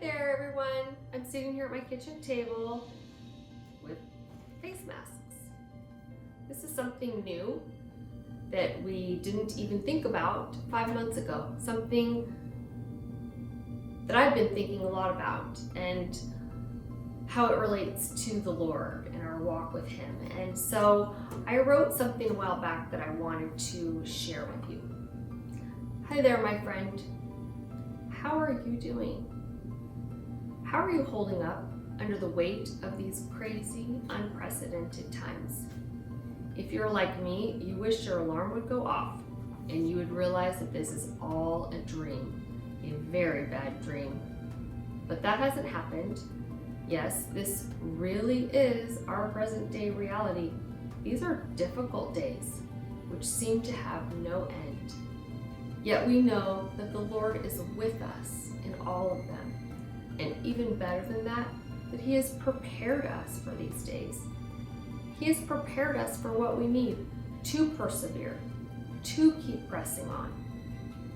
there, everyone. I'm sitting here at my kitchen table with face masks. This is something new that we didn't even think about 5 months ago. Something that I've been thinking a lot about and how it relates to the Lord and our walk with Him. And so I wrote something a while back that I wanted to share with you. Hi there, my friend. How are you doing? How are you holding up under the weight of these crazy, unprecedented times? If you're like me, you wish your alarm would go off and you would realize that this is all a dream, a very bad dream. But that hasn't happened. Yes, this really is our present day reality. These are difficult days, which seem to have no end. Yet we know that the Lord is with us in all of them. And even better than that He has prepared us for these days. He has prepared us for what we need to persevere, to keep pressing on,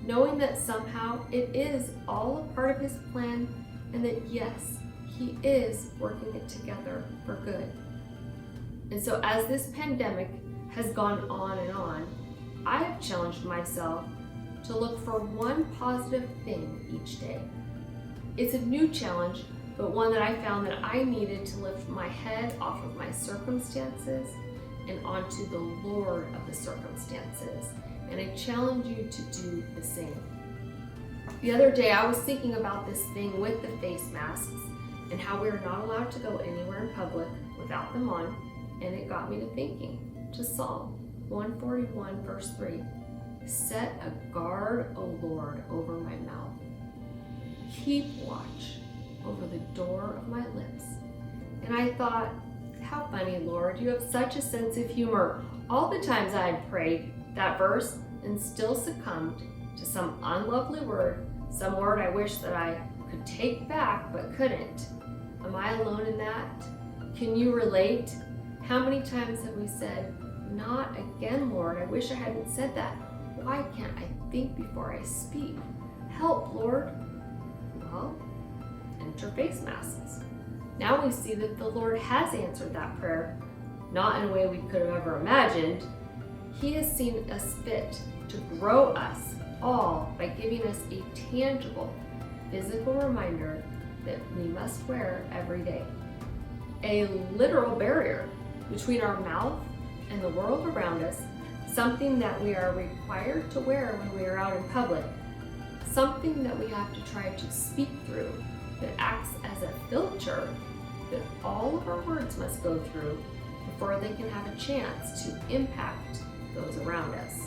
knowing that somehow it is all a part of His plan and that yes, He is working it together for good. And so as this pandemic has gone on and on, I have challenged myself to look for one positive thing each day. It's a new challenge, but one that I found that I needed to lift my head off of my circumstances and onto the Lord of the circumstances. And I challenge you to do the same. The other day I was thinking about this thing with the face masks and how we are not allowed to go anywhere in public without them on, and it got me to thinking to Psalm 141 verse 3. Set a guard, O Lord, over my mouth. Keep watch over the door of my lips. And I thought, how funny, Lord, you have such a sense of humor. All the times I had prayed that verse and still succumbed to some unlovely word, some word I wish that I could take back but couldn't. Am I alone in that? Can you relate? How many times have we said, not again, Lord, I wish I hadn't said that. Why can't I think before I speak? Help, Lord. Well, enter face masks. Now we see that the Lord has answered that prayer, not in a way we could have ever imagined. He has seen us fit to grow us all by giving us a tangible, physical reminder that we must wear every day. A literal barrier between our mouth and the world around us, something that we are required to wear when we are out in public, something that we have to try to speak through that acts as a filter that all of our words must go through before they can have a chance to impact those around us.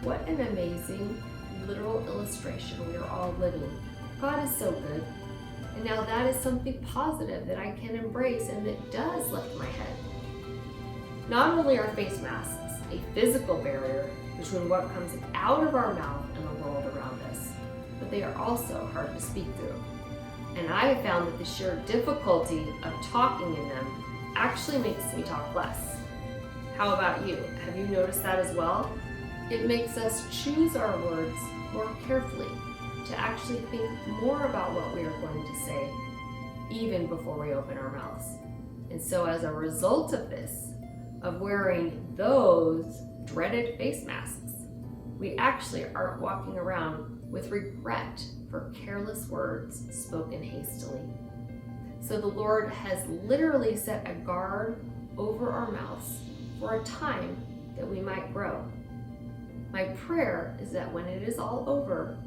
What an amazing literal illustration we are all living. God is so good. And now that is something positive that I can embrace and that does lift my head. Not only are face masks a physical barrier between what comes out of our mouth and the world around us, but they are also hard to speak through. And I have found that the sheer difficulty of talking in them actually makes me talk less. How about you? Have you noticed that as well? It makes us choose our words more carefully, to actually think more about what we are going to say, even before we open our mouths. And so as a result of this, of wearing those dreaded face masks, we actually aren't walking around with regret for careless words spoken hastily. So the Lord has literally set a guard over our mouths for a time that we might grow. My prayer is that when it is all over,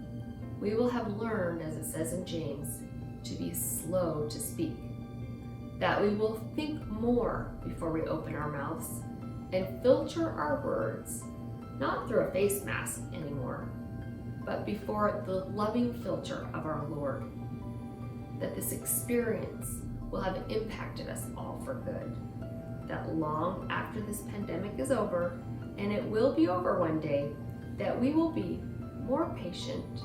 we will have learned, as it says in James, to be slow to speak, that we will think more before we open our mouths and filter our words, not through a face mask anymore, but before the loving filter of our Lord, that this experience will have impacted us all for good, that long after this pandemic is over, and it will be over one day, that we will be more patient,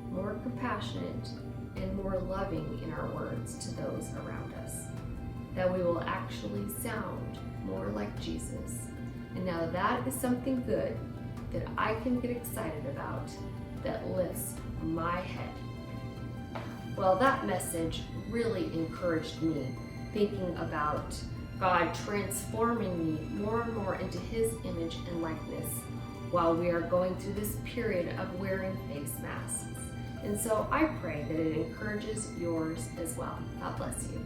more compassionate, and more loving in our words to those around us, that we will actually sound more like Jesus. And now that is something good that I can get excited about, that lifts my head. Well, that message really encouraged me, thinking about God transforming me more and more into His image and likeness while we are going through this period of wearing face masks. And so I pray that it encourages yours as well. God bless you.